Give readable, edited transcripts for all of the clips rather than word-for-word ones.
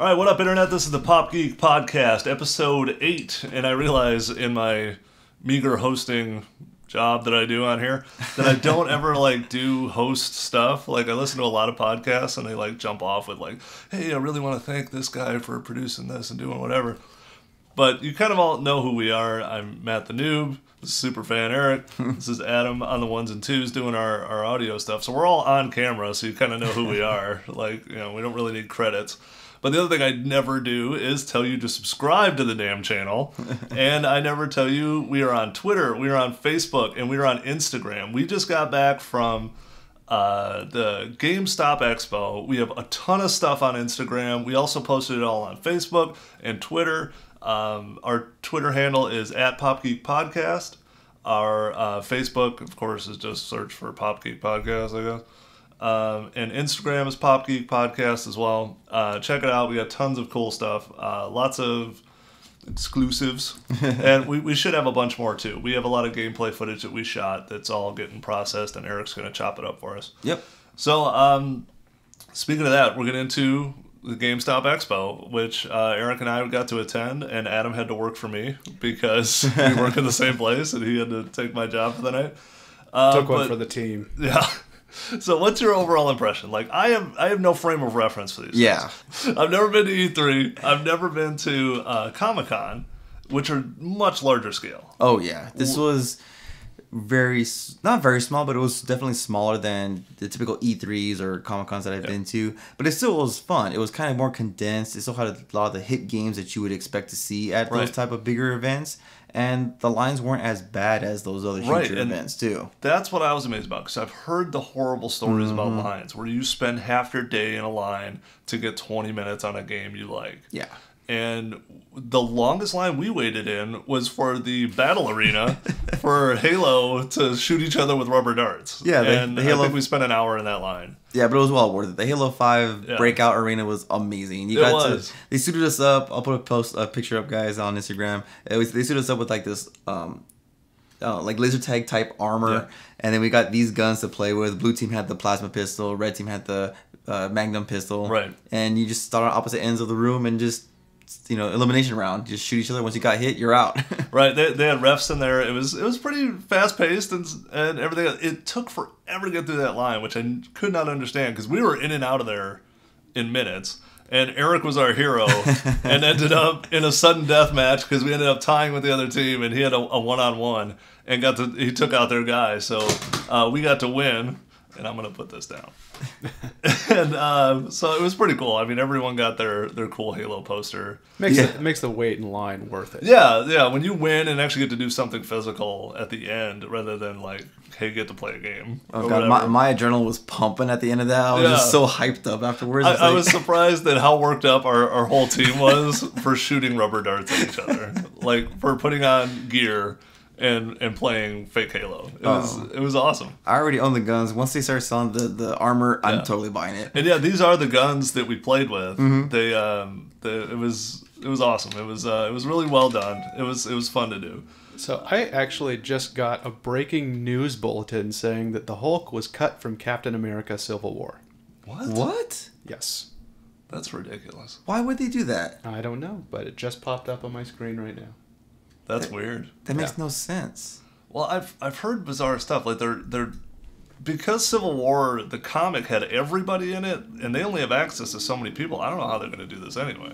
All right, what up, Internet? This is the Pop Geek Podcast, episode 8, and I realize in my meager hosting job that I do on here that I don't ever, do host stuff. I listen to a lot of podcasts, and they, jump off with, hey, I really want to thank this guy for producing this and doing whatever. But you kind of all know who we are. I'm Matt the Noob. This is Superfan Erik. This is Adam on the ones and twos doing our audio stuff. So we're all on camera, so you kind of know who we are. We don't really need credits. But the other thing I never do is tell you to subscribe to the damn channel. And I never tell you we are on Twitter, we are on Facebook, and we are on Instagram. We just got back from the Gamestop Expo. We have a ton of stuff on Instagram. We also posted it all on Facebook and Twitter. Our Twitter handle is @PopGeekPodcast. Our Facebook, of course, is just search for Pop Geek Podcast, I guess. And Instagram is Pop Geek Podcast as well. Check it out. We got tons of cool stuff. Lots of exclusives. And we should have a bunch more, too. We have a lot of gameplay footage that we shot that's all getting processed, and Eric's going to chop it up for us. Yep. So, speaking of that, we're getting into the Gamestop Expo, which Erik and I got to attend, and Adam had to work for me because we work in the same place, and he had to take my job for the night. Took one for the team. Yeah. So what's your overall impression? I have no frame of reference for these things. I've never been to E3. I've never been to Comic-Con, which are much larger scale. Oh, yeah. This was not very small, but it was definitely smaller than the typical E3s or Comic-Cons that I've been to. But it still was fun. It was kind of more condensed. It still had a lot of the hit games that you would expect to see at those type of bigger events. And the lines weren't as bad as those other huge events, too. That's what I was amazed about, because I've heard the horrible stories about lines, where you spend half your day in a line to get 20 minutes on a game you like. Yeah. And the longest line we waited in was for the battle arena for Halo to shoot each other with rubber darts. Yeah, and I think we spent an hour in that line. Yeah, but it was well worth it. The Halo 5 Breakout Arena was amazing. They suited us up. I'll put a picture up, guys, on Instagram. They suited us up with this laser tag type armor, and then we got these guns to play with. Blue team had the plasma pistol, red team had the magnum pistol. Right. And you just start on opposite ends of the room and just elimination round. Just shoot each other. Once you got hit, you're out. Right. They had refs in there. It was pretty fast paced and everything. It took forever to get through that line, which I could not understand because we were in and out of there in minutes. And Erik was our hero and ended up in a sudden death match because we ended up tying with the other team, and he had a one-on-one and he took out their guy. So we got to win. And I'm going to put this down. And so it was pretty cool. I mean, everyone got their cool Halo poster. Makes the wait in line worth it. Yeah. When you win and actually get to do something physical at the end rather than hey, get to play a game. Oh, God. My adrenaline was pumping at the end of that. I was just so hyped up afterwards. I was surprised at how worked up our whole team was for shooting rubber darts at each other. For putting on gear and playing fake Halo. It was awesome. I already own the guns. Once they start selling the armor, I'm totally buying it. And these are the guns that we played with. It was awesome. It was really well done. It was fun to do. So I actually just got a breaking news bulletin saying that the Hulk was cut from Captain America: Civil War. What? Yes. That's ridiculous. Why would they do that? I don't know, but it just popped up on my screen right now. That's weird. That makes no sense. Well, I've heard bizarre stuff. They're because Civil War, the comic, had everybody in it, and they only have access to so many people. I don't know how they're going to do this anyway.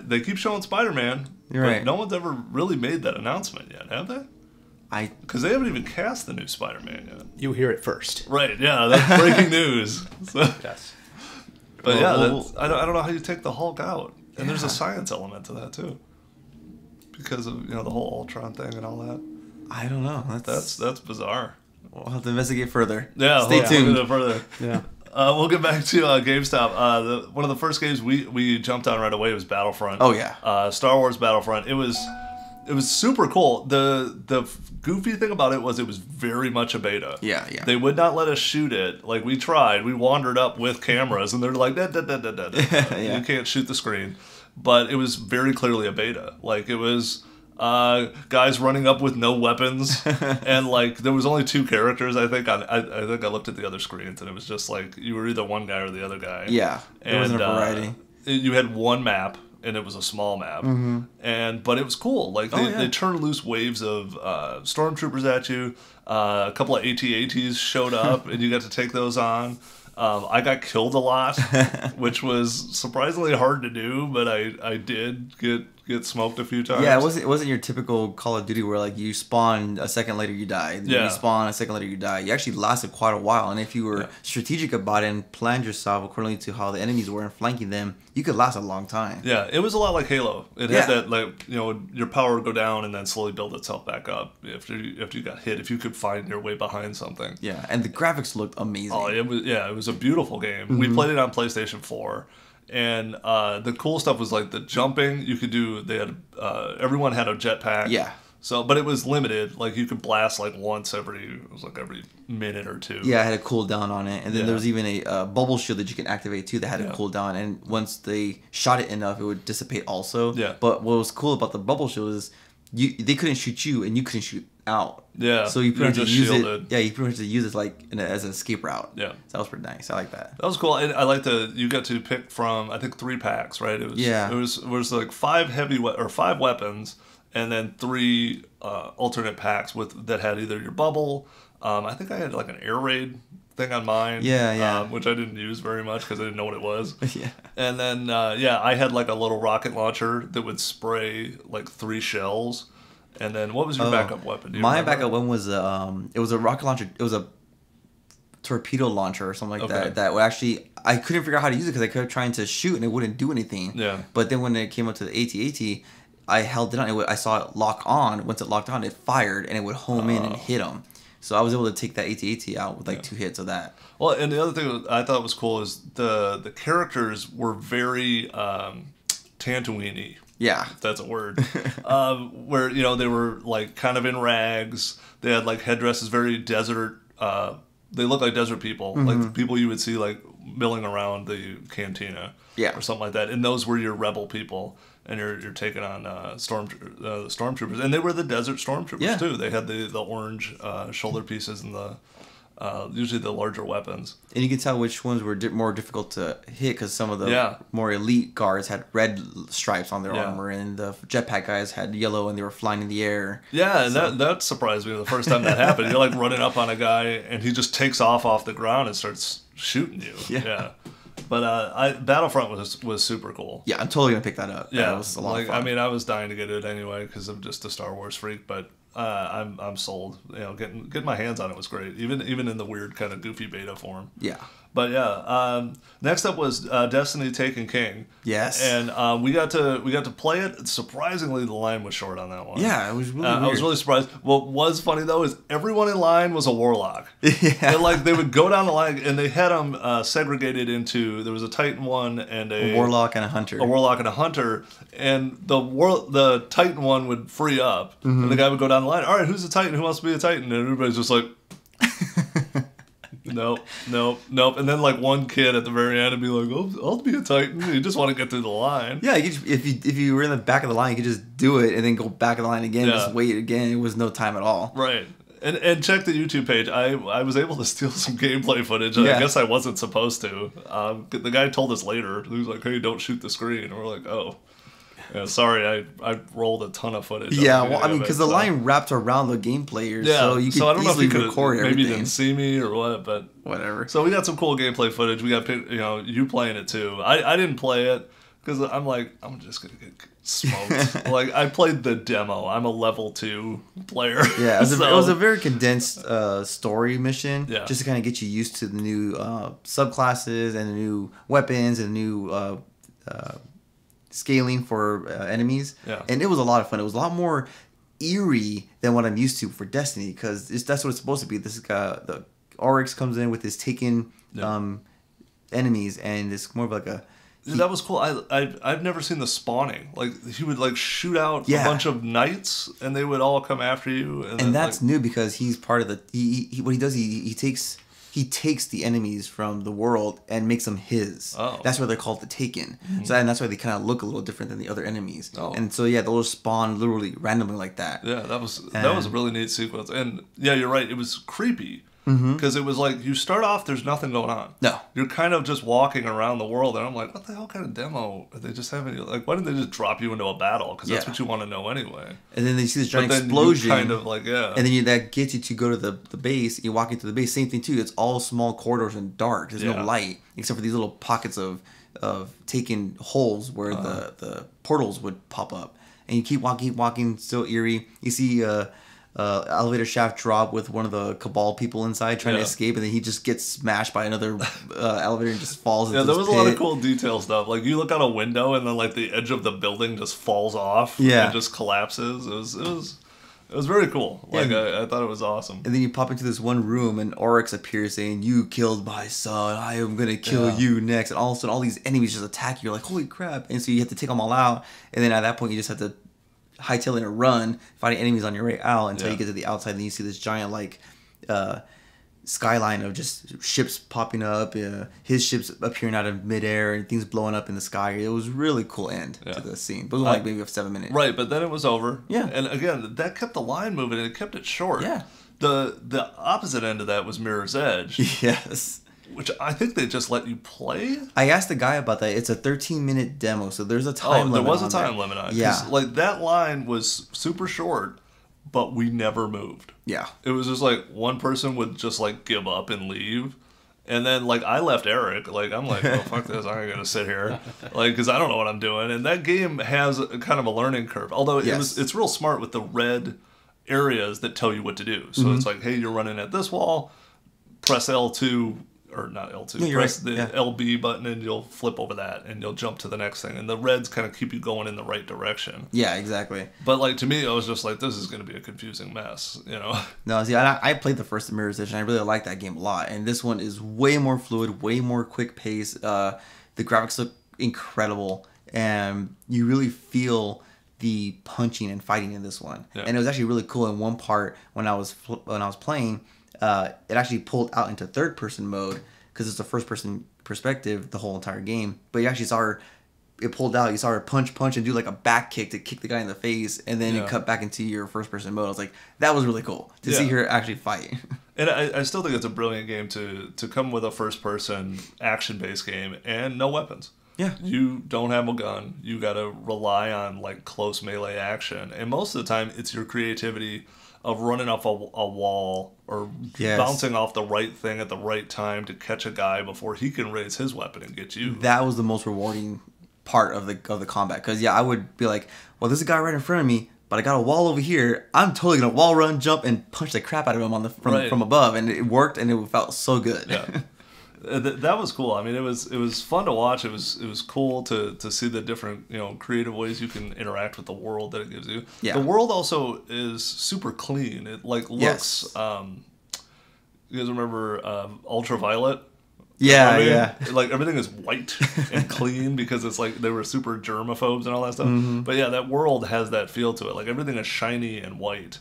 They keep showing Spider-Man, but no one's ever really made that announcement yet, have they? Because they haven't even cast the new Spider-Man yet. You hear it first. Right? Yeah, that's breaking news. So, yes. But I don't know how you take the Hulk out, and there's a science element to that too. Because of the whole Ultron thing and all that. I don't know. That's bizarre. We'll have to investigate further. Yeah, stay tuned. We'll further. Yeah. We'll get back to GameStop. One of the first games we jumped on right away was Battlefront. Oh yeah. Star Wars Battlefront. It was super cool. The goofy thing about it was very much a beta. Yeah. They would not let us shoot it. We tried. We wandered up with cameras, and they're like, da. You can't shoot the screen. But it was very clearly a beta. It was guys running up with no weapons, and there was only 2 characters. I think I looked at the other screens, and it was just you were either one guy or the other guy. Yeah, there wasn't a variety. you had one map. And it was a small map, but it was cool. Like they turned loose waves of stormtroopers at you. A couple of AT-ATs showed up, and you got to take those on. I got killed a lot, which was surprisingly hard to do, but I did get smoked a few times. Yeah, it wasn't your typical Call of Duty where like you spawn a second later you die. You spawn a second later you die. You actually lasted quite a while, and if you were strategic about it and planned yourself accordingly to how the enemies were and flanking them, you could last a long time. Yeah, it was a lot like Halo. It had that, like, you know, your power would go down and then slowly build itself back up after you got hit, if you could find your way behind something. Yeah, and the graphics looked amazing. Oh, it was a beautiful game. We played it on PlayStation 4. And the cool stuff was like the jumping. You could do. They had everyone had a jetpack. Yeah. So, but it was limited. Like you could blast like once every minute or two. Yeah, it had a cooldown on it, and then there was even a bubble shield that you can activate too that had a cooldown. And once they shot it enough, it would dissipate also. Yeah. But what was cool about the bubble shield is they couldn't shoot you, and you couldn't shoot out. Yeah. So you pretty much use it. Yeah, you pretty much use it like as an escape route. Yeah. So that was pretty nice. I like that. That was cool. And I like you got to pick from, I think, 3 packs, right? It was like 5 weapons, and then 3 alternate packs that had either your bubble. I think I had like an air raid thing on mine. Yeah. Which I didn't use very much because I didn't know what it was. Yeah. And then I had like a little rocket launcher that would spray like 3 shells. And then what was your backup weapon? My backup weapon was it was a rocket launcher. It was a torpedo launcher or something like that. That would actually, I couldn't figure out how to use it because I kept trying to shoot and it wouldn't do anything. Yeah. But then when it came up to the AT-AT, I held it on. I saw it lock on. Once it locked on, it fired and it would home in and hit them. So I was able to take that AT-AT out with like 2 hits of that. Well, and the other thing I thought was cool is the characters were very Tatooine-y. Yeah, if that's a word. Where, you know, they were like kind of in rags. They had like headdresses, very desert. They look like desert people, like the people you would see like milling around the cantina, or something like that. And those were your rebel people, and you're taking on stormtroopers, and they were the desert stormtroopers too. They had the orange shoulder pieces and the usually the larger weapons. And you can tell which ones were more difficult to hit because some of the more elite guards had red stripes on their armor, and the jetpack guys had yellow, and they were flying in the air. Yeah, and that surprised me the first time that happened. You're like running up on a guy, and he just takes off the ground and starts shooting you. Yeah. But Battlefront was super cool. Yeah, I'm totally gonna pick that up. Yeah, it was a lot of fun. I mean, I was dying to get it anyway because I'm just a Star Wars freak, but I'm sold. You know, getting my hands on it was great, even in the weird kind of goofy beta form. Yeah. But next up was Destiny Taken King. Yes. And we got to play it. Surprisingly, the line was short on that one. Yeah, it was really weird. I was really surprised. What was funny though is everyone in line was a warlock. Yeah. And like they would go down the line, and they had them segregated into, there was a Titan one and a warlock and a hunter. A warlock and a hunter, and the Titan one would free up, and the guy would go down the line. All right, who's a Titan? Who wants to be a Titan? And everybody's just like. Nope. And then like one kid at the very end would be like, "Oh, I'll be a Titan." You just want to get through the line. Yeah, if you were in the back of the line, you could just do it and then go back of the line again, just wait again. It was no time at all. Right. And check the YouTube page. I was able to steal some gameplay footage. I guess I wasn't supposed to. The guy told us later. He was like, "Hey, don't shoot the screen." And we're like, "Oh." Yeah, sorry, I rolled a ton of footage. Yeah, well, I mean, because the line wrapped around the game players, so you could easily record everything. Maybe you didn't see me or what, but whatever. So we got some cool gameplay footage. We got you playing it too. I didn't play it because I'm like, I'm just gonna get smoked. Like I played the demo. I'm a level 2 player. Yeah, it was a very condensed story mission. Yeah. Just to kind of get you used to the new subclasses and the new weapons and the new scaling for enemies. Yeah. And it was a lot of fun. It was a lot more eerie than what I'm used to for Destiny, because that's what it's supposed to be. This guy, the Oryx comes in with his taken enemies, and it's more of like a. That was cool. I've never seen the spawning. Like he would like shoot out a bunch of knights, and they would all come after you. And that's new because he's part of the. What he does, he takes the enemies from the world and makes them his. Oh. That's why they're called the Taken. Mm-hmm. So and that's why they kind of look a little different than the other enemies. Oh. And so they'll spawn literally randomly like that. Yeah, that was a really neat sequence. And yeah, you're right. It was creepy Because it was like, you start off, there's nothing going on. No. You're kind of just walking around the world, and I'm like, what the hell kind of demo are they just having? Like, why didn't they just drop you into a battle? Because that's what you want to know anyway. And then they see this giant But then explosion. you kind of like, yeah. And then that gets you to go to the base. You walk into the base. Same thing too. It's all small corridors and dark. There's no light except for these little pockets of taking holes where the portals would pop up. And you keep walking, still eerie. You see elevator shaft drop with one of the Cabal people inside trying to escape, and then he just gets smashed by another elevator and just falls into there this was a lot of cool detail stuff. Like, you look out a window and then like the edge of the building just falls off and just collapses. It was very cool. Like, I thought it was awesome. And then you pop into this one room and Oryx appears saying, "You killed my son. I am going to kill you next." And all of a sudden all these enemies just attack you. You're like, holy crap. And so you have to take them all out. And then at that point you just have to hightail in a run, fighting enemies on your way out until you get to the outside. And then you see this giant like skyline of just ships popping up, his ships appearing out of midair, and things blowing up in the sky. It was really cool end to the scene. But it was like maybe 7 minutes. Right, but then it was over. Yeah. And again, that kept the line moving and it kept it short. Yeah. The opposite end of that was Mirror's Edge. Yes. Which I think they just let you play. I asked the guy about that. It's a 13-minute demo, so there's a time limit. There was a time limit on it. Yeah. Like, that line was super short, but we never moved. Yeah. It was just like one person would just like give up and leave. And then like I left Erik. Like, I'm like, oh, fuck this. I ain't going to sit here. Like, because I don't know what I'm doing. And that game has a kind of a learning curve. Although it's real smart with the red areas that tell you what to do. So it's like, hey, you're running at this wall. Press L2. Or not L2, press the LB button and you'll flip over that and you'll jump to the next thing. And the reds kind of keep you going in the right direction. Yeah, exactly. But like, to me, I was just like, this is going to be a confusing mess, you know? No, see, I played the first Mirror's Edge and I really like that game a lot. And this one is way more fluid, way more quick pace. The graphics look incredible and you really feel the punching and fighting in this one. Yeah. And it was actually really cool in one part when I was playing. It actually pulled out into third-person mode because it's a first-person perspective the whole entire game. But you actually saw her, it pulled out. You saw her punch, and do like a back kick to kick the guy in the face, and then it cut back into your first-person mode. I was like, that was really cool to see her actually fight. And I still think it's a brilliant game to come with a first-person action-based game and no weapons. Yeah. You don't have a gun. You got to rely on like close melee action. And most of the time, it's your creativity of running off a wall or bouncing off the right thing at the right time to catch a guy before he can raise his weapon and get you. That was the most rewarding part of the combat. Because, I would be like, well, there's a guy right in front of me, but I got a wall over here. I'm totally going to wall run, jump, and punch the crap out of him from above. And it worked, and it felt so good. Yeah. That was cool. I mean, it was fun to watch. It was cool to see the different creative ways you can interact with the world that it gives you. Yeah. The world also is super clean. It like looks. You guys remember Ultraviolet? Yeah. Like everything is white and clean because it's like they were super germaphobes and all that stuff. Mm-hmm. But yeah, that world has that feel to it. Like everything is shiny and white.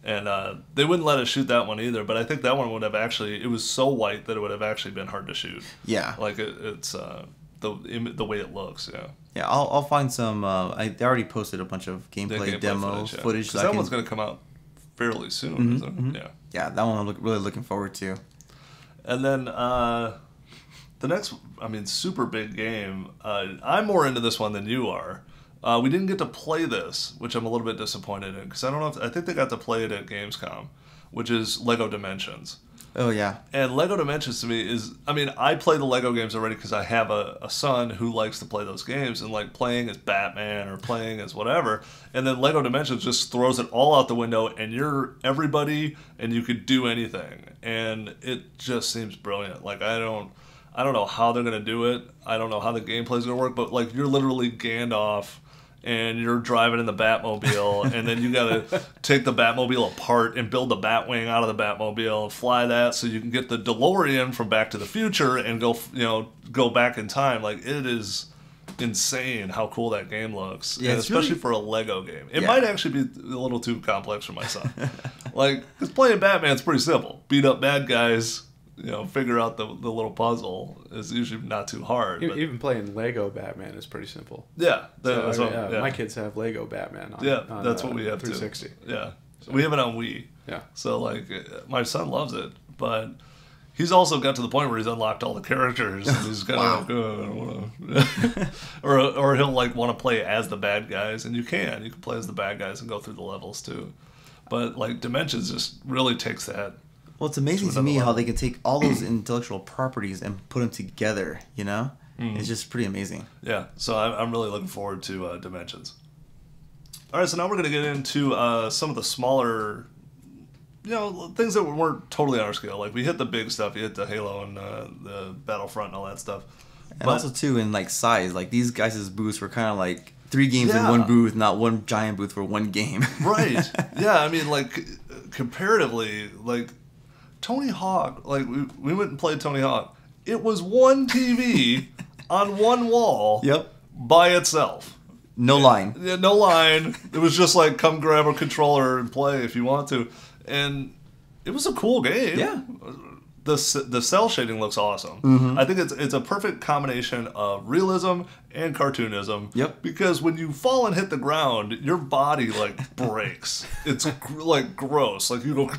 And they wouldn't let us shoot that one either, but I think that one would have it was so white that it would have actually been hard to shoot. Yeah. Like it's the way it looks, yeah. Yeah, I'll find some, I already posted a bunch of gameplay demo footage. Because that one's going to come out fairly soon, isn't it? Mm-hmm. Yeah. Yeah, that one I'm really looking forward to. And then the next, super big game, I'm more into this one than you are. We didn't get to play this, which I'm a little bit disappointed in, because I think they got to play it at Gamescom, which is Lego Dimensions. Oh, yeah. And Lego Dimensions to me is, I play the Lego games already because I have a son who likes to play those games, and like playing as Batman or playing as whatever, and then Lego Dimensions just throws it all out the window, and you're everybody, and you could do anything, and it just seems brilliant. Like, I don't know how they're going to do it. I don't know how the gameplay's going to work, but like you're literally Gandalf, and you're driving in the Batmobile, and then you gotta take the Batmobile apart and build the Batwing out of the Batmobile and fly that so you can get the DeLorean from Back to the Future and go back in time. Like, it is insane how cool that game looks, and especially for a Lego game. It might actually be a little too complex for my son. Like, because playing Batman's pretty simple. Beat up bad guys, figure out the little puzzle is usually not too hard. Even playing Lego Batman is pretty simple. Yeah. My kids have Lego Batman on that's what we have 360. too. Yeah. We have it on Wii. Yeah. So like, my son loves it, but he's also got to the point where he's unlocked all the characters. And he's kind of like, I don't wanna. or he'll like want to play as the bad guys, and you can play as the bad guys and go through the levels too. But like Dimensions just really takes that. Well, it's amazing to me how they can take all those intellectual properties and put them together. You know, it's just pretty amazing. Yeah. So I'm really looking forward to Dimensions. All right, so now we're going to get into some of the smaller, things that weren't totally on our scale. Like, we hit the big stuff. You hit the Halo and the Battlefront and all that stuff. And also, too, in, like, size. Like, these guys' booths were kind of like 3 games in one booth, not one giant booth for one game. Right. Yeah, I mean, like, comparatively, like, Tony Hawk, like, we went and played Tony Hawk. It was one TV on one wall by itself. No line. Yeah, no line. It was just like, come grab a controller and play if you want to. And it was a cool game. Yeah. The cell shading looks awesome. I think it's a perfect combination of realism and cartoonism. Yep. Because when you fall and hit the ground, your body like breaks. It's like gross. Like you go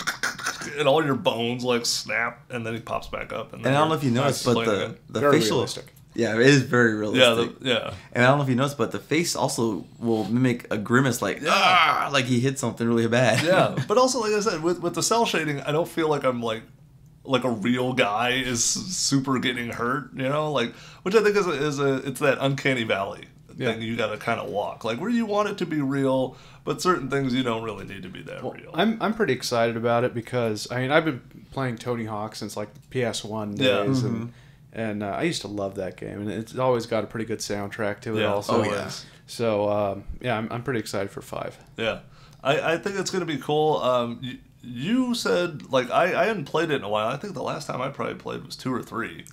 and all your bones like snap, and then he pops back up. And I don't know if you noticed, but the very facial. realistic. Yeah, it is very realistic. Yeah. And I don't know if you noticed, but the face also will mimic a grimace, like like he hit something really bad. Yeah, but also like I said, with the cell shading, I don't feel like I'm like a real guy is super getting hurt, like, which I think is it's that uncanny valley thing you got to kind of walk, like where you want it to be real, but certain things you don't really need to be that real. I'm pretty excited about it because I mean I've been playing Tony Hawk since like the PS1 days, and I used to love that game, and it's always got a pretty good soundtrack to it also. Oh, yeah. So I'm pretty excited for 5. Yeah, I think it's going to be cool. You said, like, I hadn't played it in a while. I think the last time I probably played was 2 or 3.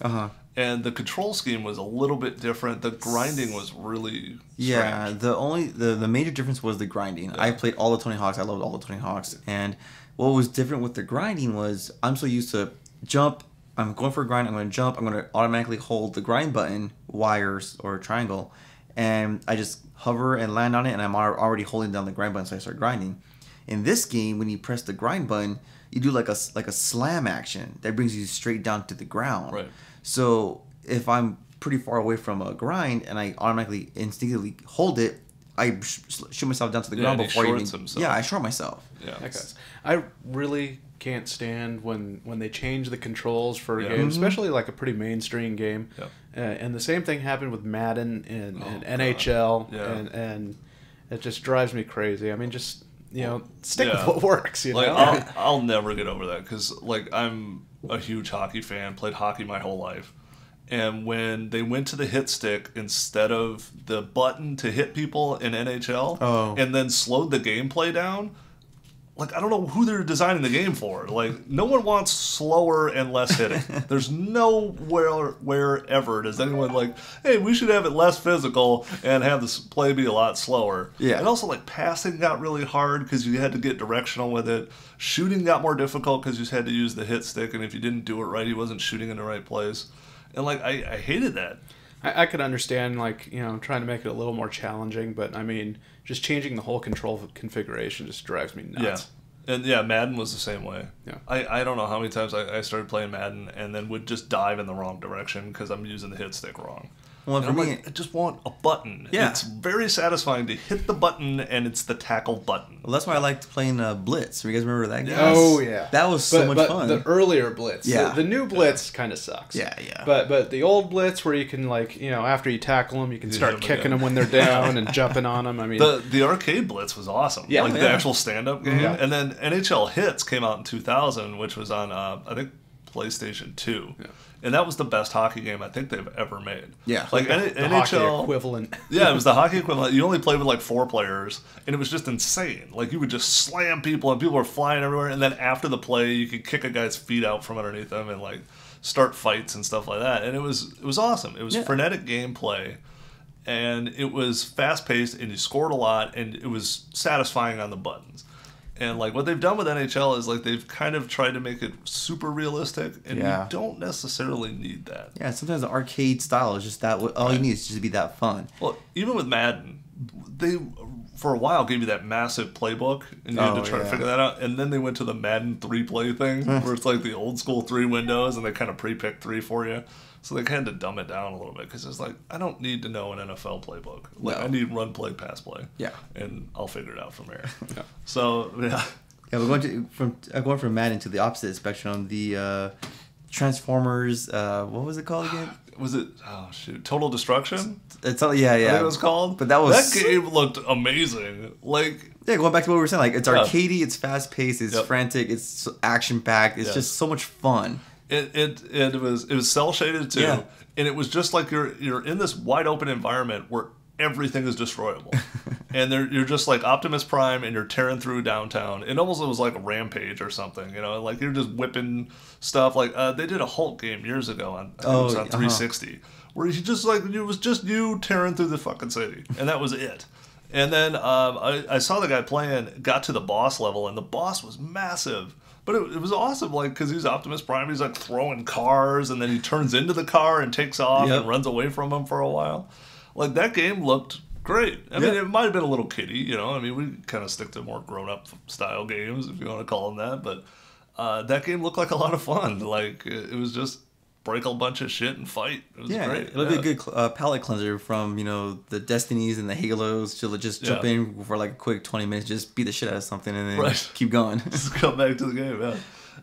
And the control scheme was a little bit different. The grinding was really strange. The major difference was the grinding. I played all the Tony Hawks. I loved all the Tony Hawks. And what was different with the grinding was I'm so used to jump. I'm going for a grind. I'm going to jump. I'm going to automatically hold the grind button, Y or triangle, and I just hover and land on it, and I'm already holding down the grind button, so I start grinding. In this game, when you press the grind button, you do like a slam action that brings you straight down to the ground. Right. So if I'm pretty far away from a grind and I automatically instinctively hold it, I shoot myself down to the ground before I even. Himself. Yeah, I short myself. Yeah. Okay. I really can't stand when they change the controls for a game, especially like a pretty mainstream game. Yep. And the same thing happened with Madden and NHL, and it just drives me crazy. I mean, just stick with what works. Like I'll never get over that because like I'm a huge hockey fan. Played hockey my whole life. And when they went to the hit stick instead of the button to hit people in NHL, and then slowed the gameplay down, like I don't know who they're designing the game for. Like no one wants slower and less hitting. There's nowhere ever does anyone like, hey, we should have it less physical and have this play be a lot slower. Yeah. And also like passing got really hard because you had to get directional with it. Shooting got more difficult because you had to use the hit stick, and if you didn't do it right, he wasn't shooting in the right place. And like I hated that. I could understand like trying to make it a little more challenging, but I mean just changing the whole control configuration just drives me nuts. Yeah. And Madden was the same way. Yeah. I don't know how many times I started playing Madden and then would just dive in the wrong direction because I'm using the hit stick wrong. Well, for me, like, I just want a button. Yeah. It's very satisfying to hit the button, and it's the tackle button. Well, that's why I liked playing Blitz. You guys remember that game? Oh, yeah. That was so much fun. The earlier Blitz. Yeah. The new Blitz kind of sucks. Yeah. But the old Blitz where you can, like, after you tackle them, you can start kicking them when they're down and jumping on them. I mean, the arcade Blitz was awesome. Yeah. The actual stand-up game. Yeah. And then NHL Hits came out in 2000, which was on, I think, PlayStation 2. Yeah. And that was the best hockey game I think they've ever made. Yeah. Like the NHL hockey equivalent. Yeah, it was the hockey equivalent. You only played with like 4 players, and it was just insane. Like you would just slam people, and people were flying everywhere. And then after the play, you could kick a guy's feet out from underneath them and like start fights and stuff like that. And it was awesome. It was frenetic gameplay, and it was fast paced, and you scored a lot, and it was satisfying on the buttons. And like what they've done with NHL is like they've kind of tried to make it super realistic, and you don't necessarily need that. Yeah, sometimes the arcade style is just that. All you need is just to be that fun. Well, even with Madden, they for a while gave you that massive playbook, and you had to try to figure that out. And then they went to the Madden 3 play thing, where it's like the old school 3 windows, and they kind of pre-picked 3 for you. So they kind of dumb it down a little bit, because it's like, I don't need to know an NFL playbook. Like, I need run, play, pass, play. Yeah. And I'll figure it out from there. So, yeah. Yeah, we're going from Madden to the opposite spectrum. The Transformers, what was it called again? Was it Total Destruction? It's all, yeah. I think it was called. But that game looked amazing. Like, yeah, going back to what we were saying, like, it's arcadey, it's fast paced, it's frantic, it's action packed, it's just so much fun. It was cell shaded too, and it was just like you're in this wide open environment where everything is destroyable, and you're just like Optimus Prime, and you're tearing through downtown. It was like a Rampage or something, like you're just whipping stuff. Like they did a Hulk game years ago on 360, where you just like it was just you tearing through the fucking city, and that was it. And then I saw the guy playing, got to the boss level, and the boss was massive. But it was awesome, like, because he's Optimus Prime, he's like throwing cars, and then he turns into the car and takes off and runs away from him for a while. Like, that game looked great. I mean, it might have been a little kiddie, I mean, we kind of stick to more grown-up style games, if you want to call them that. But that game looked like a lot of fun. Like, it was just break a bunch of shit and fight. It was great. It'll be a good palate cleanser from, the Destinies and the Halos to just jump in for like a quick 20 minutes, just beat the shit out of something and then keep going. Just come back to the game,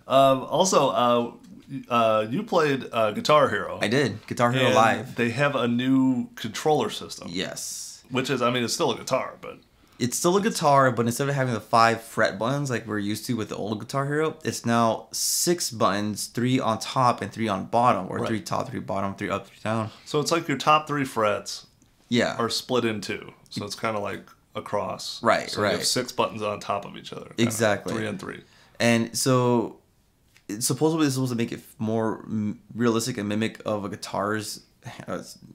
Also, you played Guitar Hero. I did. Guitar Hero Live. They have a new controller system. Yes. Which is, I mean, it's still a guitar, but... It's still a guitar, but instead of having the 5 fret buttons like we're used to with the old Guitar Hero, it's now 6 buttons, 3 on top and 3 on bottom, or 3 top, 3 bottom, 3 up, 3 down. So it's like your top 3 frets are split in 2. So it's kind of like a cross. Right, so you have 6 buttons on top of each other. Exactly. 3 and 3. And so supposedly this was supposed to make it more realistic and mimic of a guitar's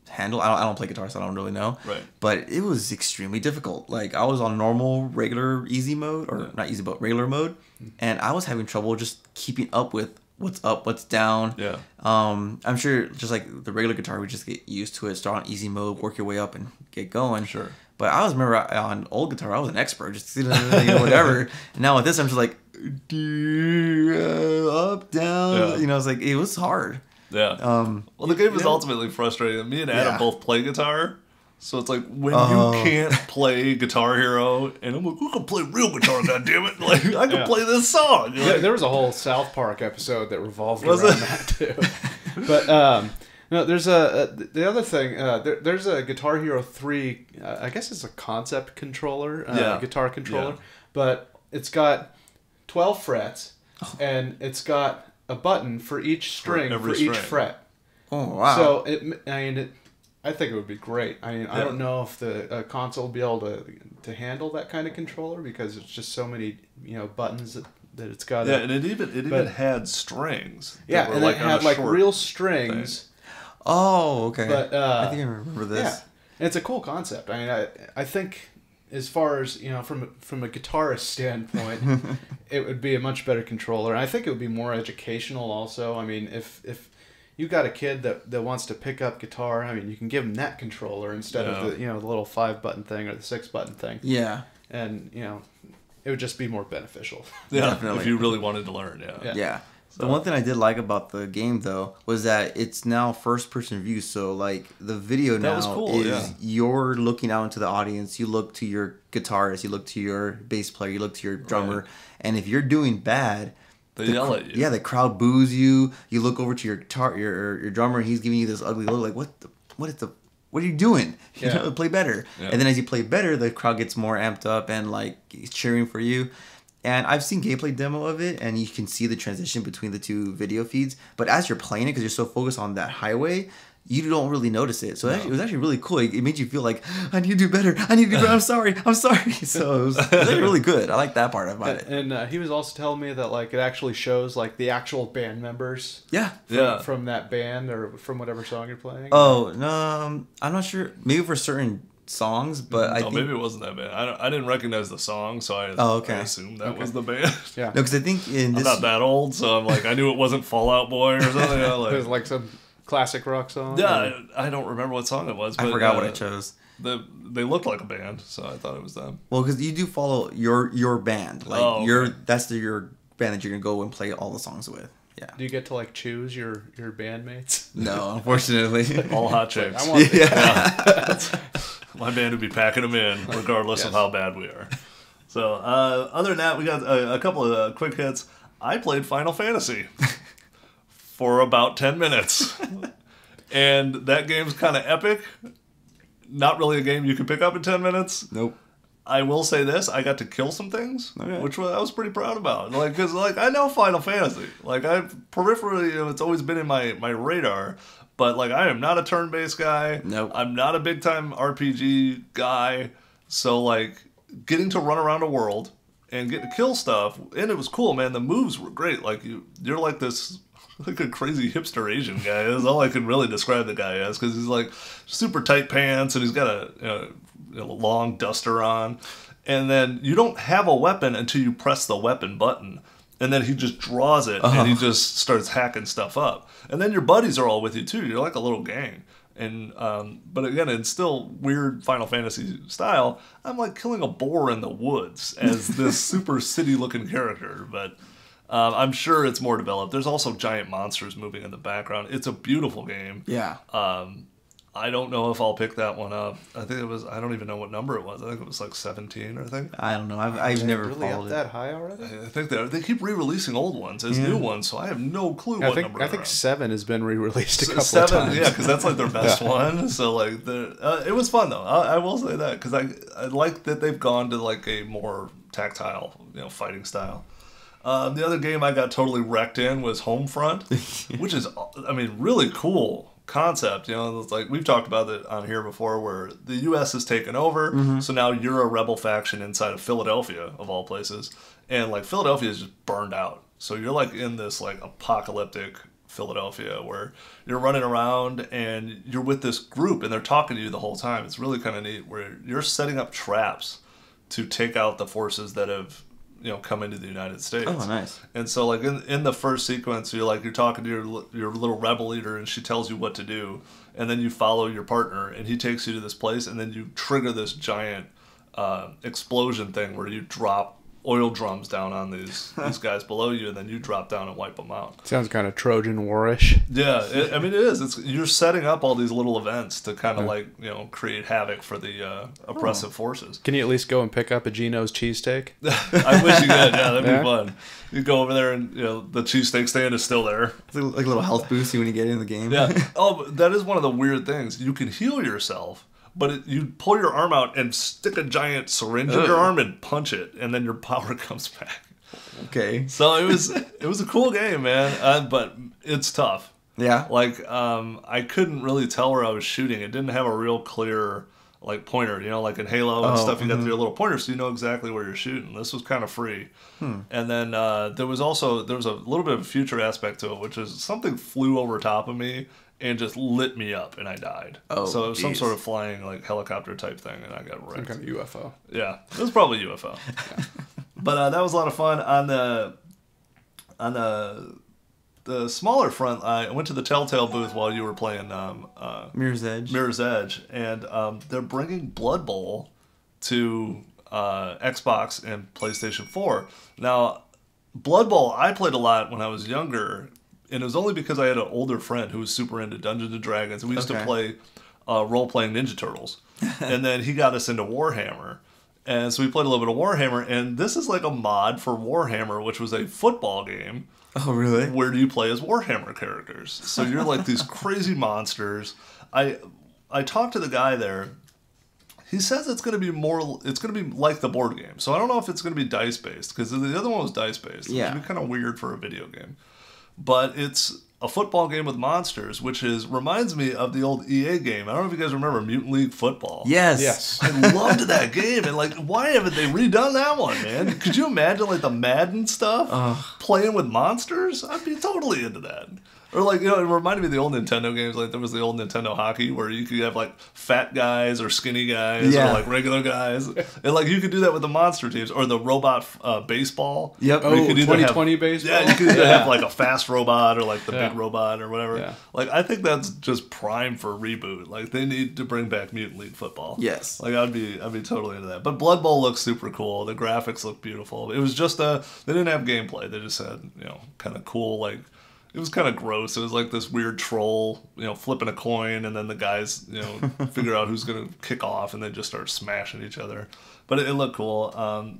handle. I don't play guitar, so I don't really know. Right. But it was extremely difficult. Like, I was on normal, regular, easy mode, or not easy, but regular mode, and I was having trouble just keeping up with what's up, what's down. Yeah. I'm sure just like the regular guitar, we just get used to it, start on easy mode, work your way up, and get going. Sure. But I remember on old guitar, I was an expert, just whatever. And now with this, I'm just like up, down. It's like it was hard. Yeah. Well, the game is ultimately frustrating. Me and Adam both play guitar, so it's like when you can't play Guitar Hero, and I'm like, who can play real guitar? goddammit! Like I can play this song. Yeah, there was a whole South Park episode that revolved around that too. But no, there's the other thing. There's a Guitar Hero 3. I guess it's a concept controller, guitar controller, but it's got 12 frets, and it's got a button for each string for each fret. Oh wow! So I think it would be great. I mean, I don't know if the console will be able to handle that kind of controller because it's just so many buttons that it's got. Yeah, and it even had strings. Yeah, and it had like real strings. Thing. Oh, okay. But I think I remember this. Yeah, and it's a cool concept. I mean, I think as far as from a guitarist standpoint, it would be a much better controller. And I think it would be more educational also. I mean, if you got a kid that wants to pick up guitar, I mean, you can give them that controller instead of the the little 5-button thing or the 6-button thing. Yeah. And it would just be more beneficial. Yeah, definitely. If you really wanted to learn, Yeah. So. The one thing I did like about the game though was that it's now first-person view. So like the video now is you're looking out into the audience. You look to your guitarist, you look to your bass player, you look to your drummer, and if you're doing bad, they yell at you. Yeah, the crowd boos you. You look over to your guitar, your drummer, and he's giving you this ugly look, like what are you doing? Play better. Yeah. And then as you play better, the crowd gets more amped up and like cheering for you. And I've seen gameplay demo of it, and you can see the transition between the 2 video feeds. But as you're playing it, because you're so focused on that highway, you don't really notice it. So it was actually really cool. It made you feel like, I need to do better. I need to do better. I'm sorry. So it was really good. I like that part about it. And he was also telling me that like it actually shows like the actual band members. From that band or from whatever song you're playing. Oh, no. I'm not sure. Maybe for certain songs, but I think maybe it wasn't that band. I didn't recognize the song, so I assumed that was the band. Yeah. No, because I think I'm not that old, so I'm like, I knew it wasn't Fall Out Boy or something. It was like some classic rock song. Yeah, I don't remember what song it was. But, I forgot what I chose. they looked like a band, so I thought it was them. Well, because you do follow your band, like okay. that's your band that you're gonna go and play all the songs with. Yeah. Do you get to like choose your bandmates? No, unfortunately. All hot chicks. I want yeah. My band would be packing them in, regardless of how bad we are. So, other than that, we got a couple of quick hits. I played Final Fantasy for about 10 minutes. And that game's kind of epic. Not really a game you can pick up in 10 minutes. Nope. I will say this, I got to kill some things, which I was pretty proud about. Like, because I know Final Fantasy. Like, peripherally, it's always been in my radar. But, like, I am not a turn-based guy. Nope. I'm not a big-time RPG guy. So, like, getting to run around a world and get to kill stuff, and it was cool, man. The moves were great. Like, you're like this... like a crazy hipster Asian guy. That's all I can really describe the guy as, because he's like super tight pants and he's got a long duster on. And then you don't have a weapon until you press the weapon button. And then he just draws it and he just starts hacking stuff up. And then your buddies are all with you too. You're like a little gang. And but again, it's still weird Final Fantasy style. I'm like killing a boar in the woods as this super city looking character, but I'm sure it's more developed. There's also giant monsters moving in the background. It's a beautiful game. Yeah. I don't know if I'll pick that one up. I think it was. I don't even know what number it was. I think it was like 17. I think. I don't know. I've never really followed up it. that high already. I think they keep re-releasing old ones as new ones, so I have no clue what number. I think 7 has been re-released a couple of 7, times. yeah, because that's like their best one. So like, it was fun though. I will say that because I like that they've gone to like a more tactile, fighting style. The other game I got totally wrecked in was Homefront, which is, I mean, really cool concept. It's like we've talked about it on here before, where the U.S. has taken over, so now you're a rebel faction inside of Philadelphia, of all places, and like Philadelphia is just burned out. So you're like in this like apocalyptic Philadelphia where you're running around and you're with this group and they're talking to you the whole time. It's really kind of neat where you're setting up traps to take out the forces that have come into the United States. Oh, nice. And so, like, in the first sequence, you're talking to your little rebel leader, and she tells you what to do, and then you follow your partner, and he takes you to this place, and then you trigger this giant explosion thing where you drop oil drums down on these guys below you, and then you drop down and wipe them out. Sounds kind of Trojan War-ish. Yeah, it is. You're setting up all these little events to kind of create havoc for the oppressive forces. Can you at least go and pick up a Geno's cheesesteak? I wish you could. Yeah, that'd be fun. You go over there and the cheesesteak stand is still there. It's like a little health boost when you get in the game. Yeah. Oh, that is one of the weird things. You can heal yourself. But you pull your arm out and stick a giant syringe in your arm and punch it, and then your power comes back. Okay. So it was a cool game, man. But it's tough. Yeah. Like I couldn't really tell where I was shooting. It didn't have a real clear like pointer. Like in Halo and stuff, you got your little pointer, so you know exactly where you're shooting. This was kind of free. And then there was a little bit of a future aspect to it, which is something flew over top of me and just lit me up, and I died. Oh, so it was some sort of flying like helicopter type thing, and I got wrecked. Some kind of UFO. Yeah, it was probably a UFO. Yeah. But that was a lot of fun. On the smaller front, I went to the Telltale booth while you were playing Mirror's Edge. Mirror's Edge, and they're bringing Blood Bowl to Xbox and PlayStation 4. Now, Blood Bowl I played a lot when I was younger. And it was only because I had an older friend who was super into Dungeons and Dragons. And we used to play role-playing Ninja Turtles. And then he got us into Warhammer. And so we played a little bit of Warhammer. And this is like a mod for Warhammer, which was a football game. Oh, really? Where you play as Warhammer characters. So you're like these crazy monsters. I talked to the guy there. He says it's going to be like the board game. So I don't know if it's going to be dice-based. Because the other one was dice-based. Yeah. It would be kind of weird for a video game. But it's a football game with monsters, which reminds me of the old EA game. I don't know if you guys remember Mutant League Football. Yes. I loved that game. And like, why haven't they redone that one, man? Could you imagine like the Madden stuff playing with monsters? I'd be totally into that. Or like, you know, it reminded me of the old Nintendo games. Like there was the old Nintendo hockey where you could have like fat guys or skinny guys or like regular guys. And like you could do that with the monster teams or the robot baseball. Yep. Oh, 2020 baseball? Yeah, you could either have like a fast robot or like the big robot or whatever. Yeah. Like I think that's just prime for reboot. Like they need to bring back Mutant League football. Yes. Like I'd be totally into that. But Blood Bowl looks super cool. The graphics look beautiful. It was just they didn't have gameplay. They just had, you know, kind of cool, like it was kind of gross. It was like this weird troll, you know, flipping a coin and then the guys, you know, figure out who's going to kick off and then just start smashing each other. But it looked cool.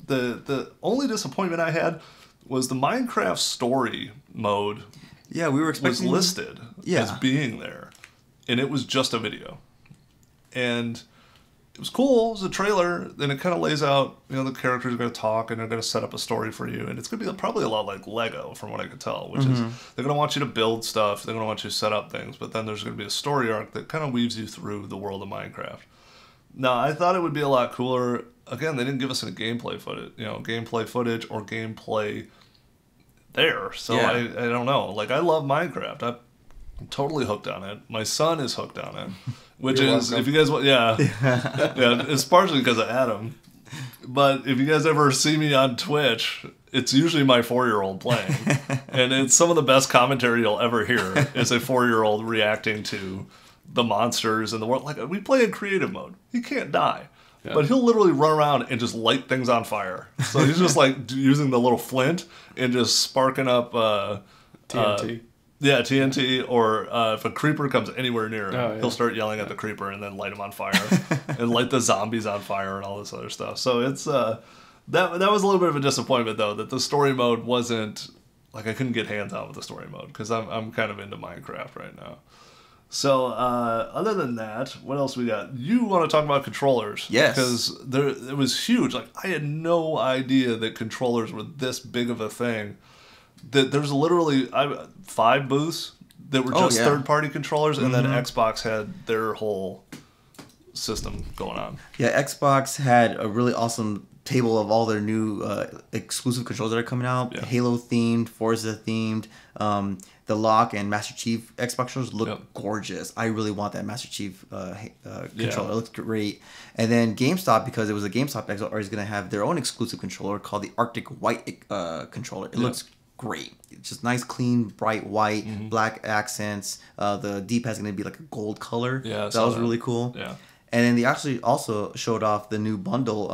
The only disappointment I had was the Minecraft story mode. Yeah, we were expecting was listed as being there, and it was just a video, and it was cool. It was a trailer. Then it kind of lays out, you know, the characters are going to talk and they're going to set up a story for you, and it's going to be probably a lot like Lego, from what I could tell. Which is they're going to want you to build stuff, they're going to want you to set up things, but then there's going to be a story arc that kind of weaves you through the world of Minecraft. Now, I thought it would be a lot cooler. Again, they didn't give us any gameplay footage or gameplay there. So I don't know. Like, I love Minecraft. I'm totally hooked on it. My son is hooked on it, which is, if you guys want, yeah, it's partially because of Adam. But if you guys ever see me on Twitch, it's usually my 4-year-old playing. And it's some of the best commentary you'll ever hear is a 4-year-old reacting to the monsters in the world. Like, we play in creative mode. He can't die. Yeah. But he'll literally run around and just light things on fire. So he's just like using the little flint and just sparking up TNT. TNT, or if a creeper comes anywhere near him, he'll start yelling at the creeper and then light him on fire and light the zombies on fire and all this other stuff. So it's that was a little bit of a disappointment, though, that the story mode wasn't, like, I couldn't get hands on with the story mode because I'm kind of into Minecraft right now. So other than that, what else we got? You want to talk about controllers? Yes. Because it was huge. Like, I had no idea that controllers were this big of a thing. That there's literally 5 booths that were just third-party controllers, and then Xbox had their whole system going on. Yeah, Xbox had a really awesome table of all their new exclusive controllers that are coming out. Yeah. Halo-themed, Forza-themed. The Lock and Master Chief Xbox controllers look gorgeous. I really want that Master Chief controller. It looks great. And then GameStop, because it was a GameStop Expo, is going to have their own exclusive controller called the Arctic White controller. It looks great. It's just nice, clean, bright white, black accents. The D-pad is going to be like a gold color. Yeah, that was really cool. Yeah. And then they actually also showed off the new bundle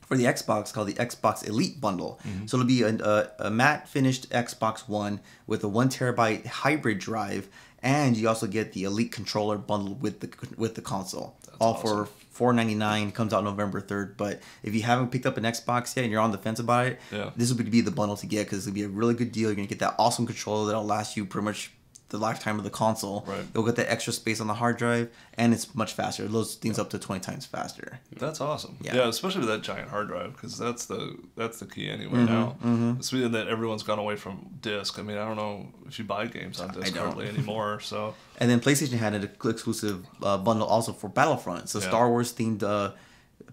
for the Xbox called the Xbox Elite Bundle. So it'll be a matte finished Xbox One with a 1 terabyte hybrid drive, and you also get the Elite controller bundled with the console. That's all awesome. For $4.99. Comes out November 3rd. But if you haven't picked up an Xbox yet and you're on the fence about it, this would be the bundle to get, because it'll be a really good deal. You're gonna get that awesome controller that'll last you pretty much the lifetime of the console. Right. You'll get that extra space on the hard drive, and it's much faster. It loads things up to 20 times faster. That's awesome. Yeah, especially with that giant hard drive, because that's the key anyway now. Speaking that everyone's gone away from disc. I mean, I don't know if you buy games on disc hardly anymore. So. And then PlayStation had an exclusive bundle also for Battlefront. So Star Wars themed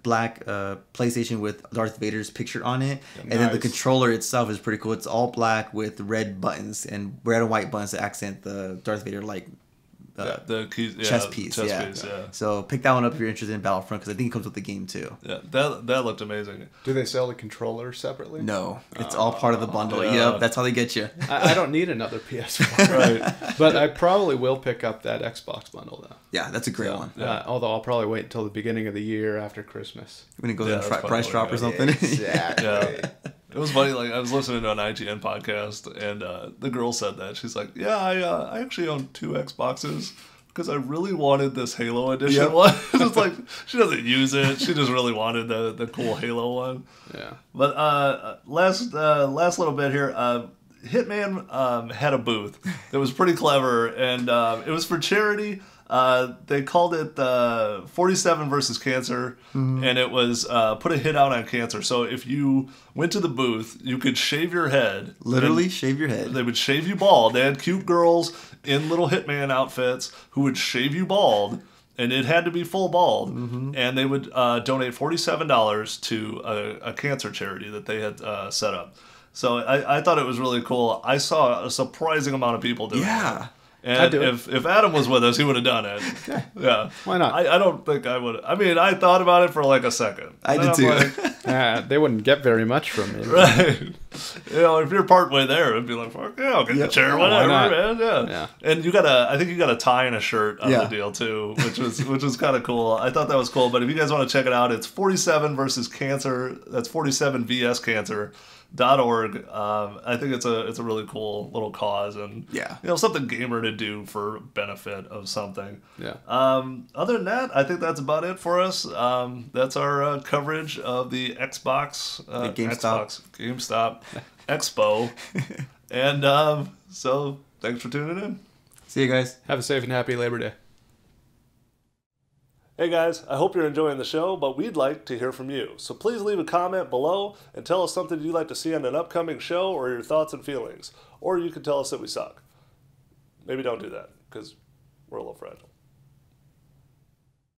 black PlayStation with Darth Vader's picture on it, and then the controller itself is pretty cool. It's all black with red buttons and red and white buttons to accent the Darth Vader the keys, chess piece. So pick that one up if you're interested in Battlefront, because I think it comes with the game too. Yeah, that looked amazing. Do they sell the controller separately? No, it's all part of the bundle. Yep, that's how they get you. I don't need another PS4, right? But I probably will pick up that Xbox bundle though. Yeah, that's a great one. Although I'll probably wait until the beginning of the year after Christmas. When it goes in price drop or something. Exactly. It was funny, like, I was listening to an IGN podcast, and the girl said that. She's like, yeah, I actually own 2 Xboxes, because I really wanted this Halo edition one. It's like, she doesn't use it. She just really wanted the cool Halo one. Yeah. But last little bit here, Hitman had a booth that was pretty clever, and it was for charity. They called it 47 versus Cancer, and it was put a hit out on cancer. So if you went to the booth, you could shave your head. Literally shave your head. They would shave you bald. They had cute girls in little Hitman outfits who would shave you bald, and it had to be full bald. And they would donate $47 to a cancer charity that they had set up. So I thought it was really cool. I saw a surprising amount of people doing it. And if Adam was with us, he would have done it. Yeah. Why not? I don't think I would. I mean, I thought about it for like a second. I did too. Like, they wouldn't get very much from me. Right. You know, if you're partway there, it'd be like, fuck yeah, I'll get the chair, whatever, man. Yeah. And I think you got a tie and a shirt on the deal too, which was kind of cool. I thought that was cool. But if you guys want to check it out, it's 47 versus Cancer. That's 47 vs Cancer.org. I think it's a really cool little cause, and you know, something gamer to do for benefit of something. Yeah. Other than that, I think that's about it for us. That's our coverage of the Xbox, GameStop Expo, and so thanks for tuning in. See you guys. Have a safe and happy Labor Day. Hey guys, I hope you're enjoying the show, but we'd like to hear from you. So please leave a comment below and tell us something you'd like to see on an upcoming show, or your thoughts and feelings. Or you can tell us that we suck. Maybe don't do that, because we're a little fragile.